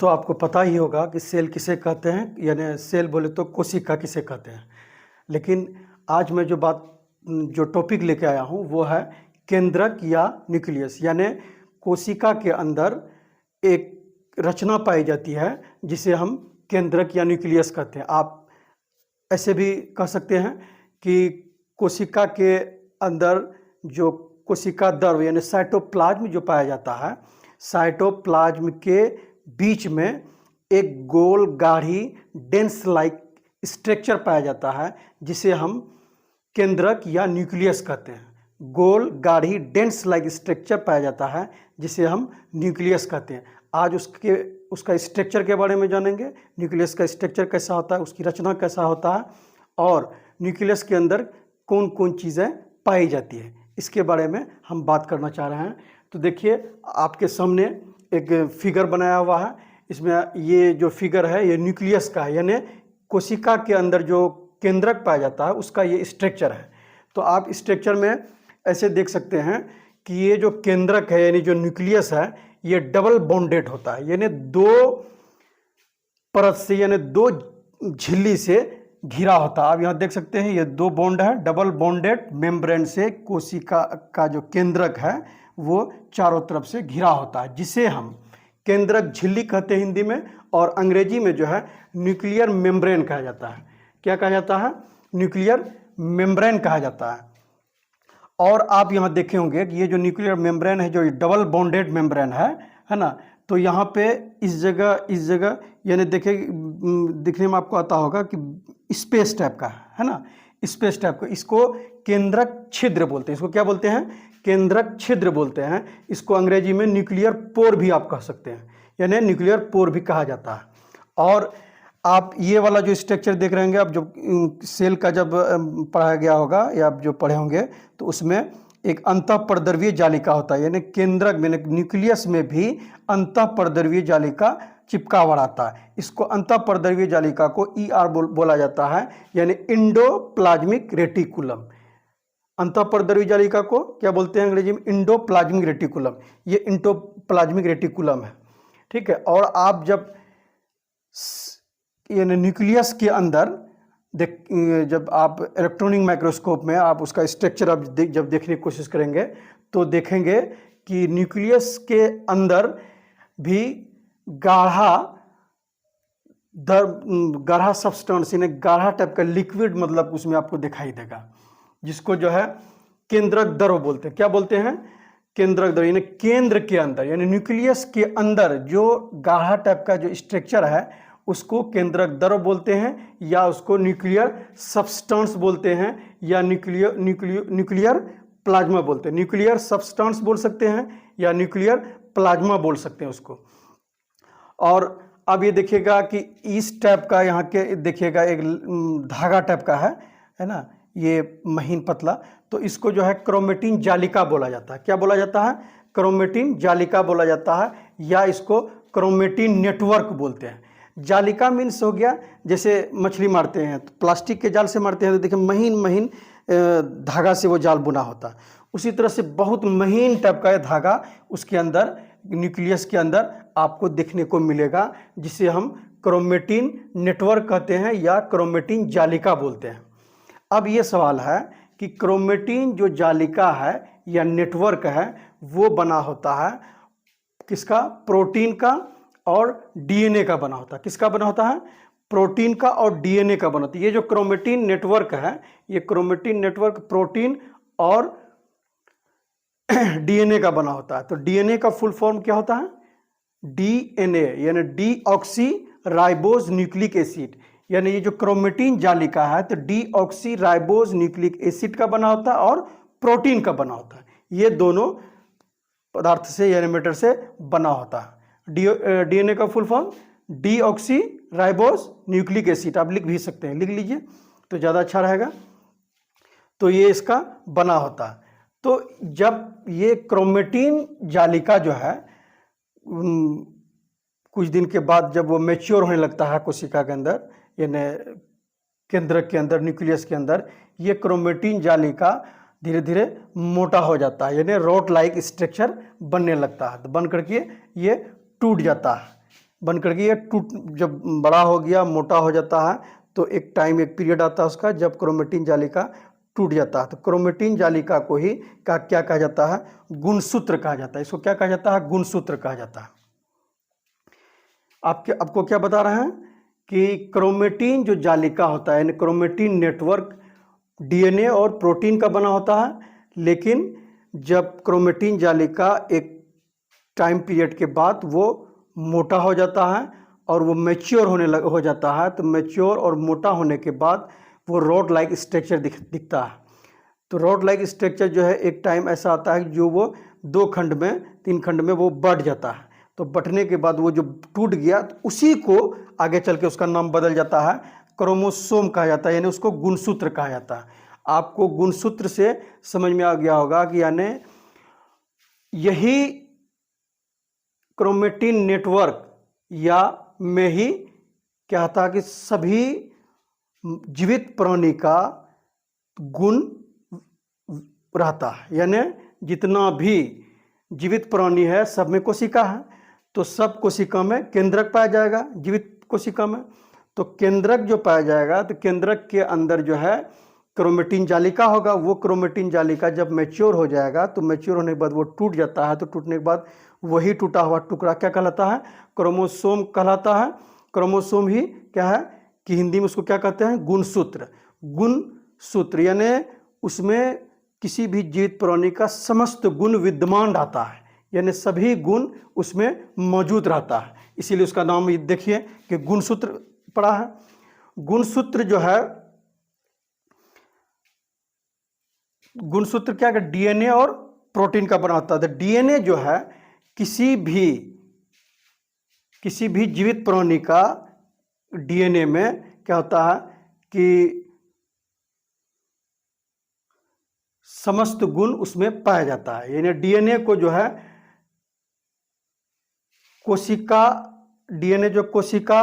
तो आपको पता ही होगा कि सेल किसे कहते हैं, यानी सेल बोले तो कोशिका किसे कहते हैं। लेकिन आज मैं जो टॉपिक लेके आया हूँ वो है केंद्रक या न्यूक्लियस। यानी कोशिका के अंदर एक रचना पाई जाती है जिसे हम केंद्रक या न्यूक्लियस कहते हैं। आप ऐसे भी कह सकते हैं कि कोशिका के अंदर जो कोशिका द्रव यानी साइटोप्लाज्म जो पाया जाता है, साइटोप्लाज्म के बीच में एक गोल गाढ़ी डेंस लाइक स्ट्रक्चर पाया जाता है जिसे हम केंद्रक या न्यूक्लियस कहते हैं। गोल गाढ़ी डेंस लाइक स्ट्रक्चर पाया जाता है जिसे हम न्यूक्लियस कहते हैं। आज उसका स्ट्रक्चर के बारे में जानेंगे, न्यूक्लियस का स्ट्रक्चर कैसा होता है, उसकी रचना कैसा होता है और न्यूक्लियस के अंदर कौन कौन चीज़ें पाई जाती है, इसके बारे में हम बात करना चाह रहे हैं। तो देखिए आपके सामने एक फिगर बनाया हुआ है। इसमें ये जो फिगर है ये न्यूक्लियस का है, यानी कोशिका के अंदर जो केंद्रक पाया जाता है उसका ये स्ट्रक्चर है। तो आप स्ट्रक्चर में ऐसे देख सकते हैं कि ये जो केंद्रक है यानी जो न्यूक्लियस है ये डबल बॉन्डेड होता है, यानी दो परत से यानी दो झिल्ली से घिरा होता है। आप यहाँ देख सकते हैं ये दो बॉन्ड है, डबल बॉन्डेड मेम्ब्रेन से कोशिका का जो केंद्रक है वो चारों तरफ से घिरा होता है, जिसे हम केंद्रक झिल्ली कहते हैं हिंदी में, और अंग्रेजी में जो है न्यूक्लियर मेम्ब्रेन कहा जाता है। क्या कहा जाता है? न्यूक्लियर मेम्ब्रेन कहा जाता है। और आप यहाँ देखे होंगे कि ये जो न्यूक्लियर मेम्ब्रेन है, जो डबल बॉन्डेड मेम्ब्रेन है ना, तो यहाँ पे इस जगह यानी दिखने में आपको आता होगा कि स्पेस टाइप का है ना, स्पेस टाइप का। इसको केंद्रक छिद्र बोलते हैं। इसको क्या बोलते हैं? केंद्रक छिद्र बोलते हैं। इसको अंग्रेजी में न्यूक्लियर पोर भी आप कह सकते हैं, यानी न्यूक्लियर पोर भी कहा जाता है। और आप ये वाला जो स्ट्रक्चर देख रहे होंगे, आप जो सेल का जब पढ़ाया गया होगा या आप जो पढ़े होंगे तो उसमें एक अंतःपरद्रव्यीय जालिका होता है, यानी केंद्रक में न्यूक्लियस में भी अंतःपरद्रव्यीय जालिका चिपका हुआ रहता है। इसको अंतःपरद्रव्यीय जालिका को ER बोला जाता है, यानी इंडोप्लाज्मिक रेटिकुलम। अंतःपरद्रव्यीय जालिका को क्या बोलते हैं अंग्रेजी में? Endoplasmic reticulum. ये इंडोप्लाज्मिक रेटिकुलम है, ठीक है। और आप जब यानी न्यूक्लियस के अंदर जब आप इलेक्ट्रॉनिक माइक्रोस्कोप में आप उसका स्ट्रक्चर जब देखने की कोशिश करेंगे तो देखेंगे कि न्यूक्लियस के अंदर भी गाढ़ा सब्सटेंस यानी गाढ़ा टाइप का लिक्विड मतलब उसमें आपको दिखाई देगा, जिसको जो है केंद्रक द्रव बोलते हैं। क्या बोलते हैं? केंद्रक द्रव। यानी केंद्र के अंदर यानी न्यूक्लियस के अंदर जो गाढ़ा टाइप का जो स्ट्रक्चर है उसको केंद्रक द्रव बोलते हैं, या उसको न्यूक्लियर सब्सटेंस बोलते हैं, या न्यूक्लियर प्लाज्मा बोलते हैं। न्यूक्लियर सब्सटेंस बोल सकते हैं या न्यूक्लियर प्लाज्मा बोल सकते हैं उसको। और अब ये देखिएगा कि इस टाइप का यहाँ के देखिएगा एक धागा टाइप का है ना, ये महीन पतला, तो इसको जो है क्रोमेटिन जालिका बोला जाता है। क्या बोला जाता है? क्रोमेटिन जालिका बोला जाता है, या इसको क्रोमेटिन नेटवर्क बोलते हैं। जालिका मीन्स हो गया जैसे मछली मारते हैं तो प्लास्टिक के जाल से मारते हैं तो देखिए महीन महीन धागा से वो जाल बुना होता है। उसी तरह से बहुत महीन टाइप का धागा उसके अंदर न्यूक्लियस के अंदर आपको देखने को मिलेगा, जिसे हम क्रोमेटिन नेटवर्क कहते हैं या क्रोमेटिन जालिका बोलते हैं। अब ये सवाल है कि क्रोमेटिन जो जालिका है या नेटवर्क है वो बना होता है किसका? प्रोटीन का और DNA का बना होता है। किसका बना होता है? प्रोटीन का और DNA का बना होता है। ये जो क्रोमेटिन नेटवर्क है, ये क्रोमेटिन नेटवर्क प्रोटीन और DNA का बना होता है। तो DNA का फुल फॉर्म क्या होता है? DNA यानी डीऑक्सी राइबोज न्यूक्लिक एसिड। यानी ये जो क्रोमेटिन जालिका है तो डीऑक्सी राइबोज न्यूक्लिक एसिड का बना होता है और प्रोटीन का बना होता है। ये दोनों पदार्थ से यानी मैटर से बना होता है। DNA का full form deoxy ribose nucleic acid. आप लिख भी सकते हैं, लिख लीजिए तो ज़्यादा अच्छा रहेगा। तो ये इसका बना होता है। तो जब ये क्रोमेटिन जालिका जो है कुछ दिन के बाद जब वो मैच्योर होने लगता है कोशिका के अंदर यानी केंद्रक के अंदर न्यूक्लियस के अंदर, ये क्रोमेटिन जालिका धीरे धीरे मोटा हो जाता है, यानी रॉड लाइक स्ट्रक्चर बनने लगता है। तो बन करके ये टूट जाता है, बन करके ये टूट, जब बड़ा हो गया, मोटा हो जाता है, तो एक टाइम, एक पीरियड आता है उसका जब क्रोमेटिन जालिका टूट जाता है। तो क्रोमेटिन जालिका को ही क्या कहा जाता है? गुणसूत्र कहा जाता है। इसको क्या कहा जाता है? गुणसूत्र कहा जाता है। आपको क्या बता रहे हैं कि क्रोमेटिन जो जालिका होता है, यानी क्रोमेटिन नेटवर्क डीएनए और प्रोटीन का बना होता है, लेकिन जब क्रोमेटिन जालिका एक टाइम पीरियड के बाद वो मोटा हो जाता है और वो मैच्योर हो जाता है, तो मैच्योर और मोटा होने के बाद वो रॉड लाइक स्ट्रक्चर दिखता है। तो रॉड लाइक स्ट्रक्चर जो है एक टाइम ऐसा आता है जो वो 2 खंड में, 3 खंड में वो बढ़ जाता है। तो बढ़ने के बाद वो जो टूट गया, तो उसी को आगे चल के उसका नाम बदल जाता है, क्रोमोसोम कहा जाता है, यानी उसको गुणसूत्र कहा जाता है। आपको गुणसूत्र से समझ में आ गया होगा कि यानी यही क्रोमेटिन नेटवर्क या में ही क्या था कि सभी जीवित प्राणी का गुण रहता है, यानी जितना भी जीवित प्राणी है सब में कोशिका है, तो सब कोशिका में केंद्रक पाया जाएगा जीवित कोशिका में। तो केंद्रक जो पाया जाएगा, तो केंद्रक के अंदर जो है क्रोमेटिन जालिका होगा। वो क्रोमेटिन जालिका जब मैच्योर हो जाएगा, तो मैच्योर होने के बाद वो टूट जाता है। तो टूटने के बाद वही टूटा हुआ टुकड़ा क्या कहलाता है? क्रोमोसोम कहलाता है। क्रोमोसोम ही क्या है कि हिंदी में उसको क्या कहते हैं? गुणसूत्र। गुणसूत्र यानी उसमें किसी भी जीवित प्राणी का समस्त गुण विद्यमान रहता है, यानी सभी गुण उसमें मौजूद रहता है। इसीलिए उसका नाम देखिए कि गुणसूत्र पड़ा है। गुणसूत्र जो है, गुणसूत्र क्या है? डीएनए और प्रोटीन का बना होता है। तो डीएनए जो है किसी भी जीवित प्राणी का डीएनए में क्या होता है कि समस्त गुण उसमें पाया जाता है। यानी डीएनए को जो है कोशिका, डीएनए जो कोशिका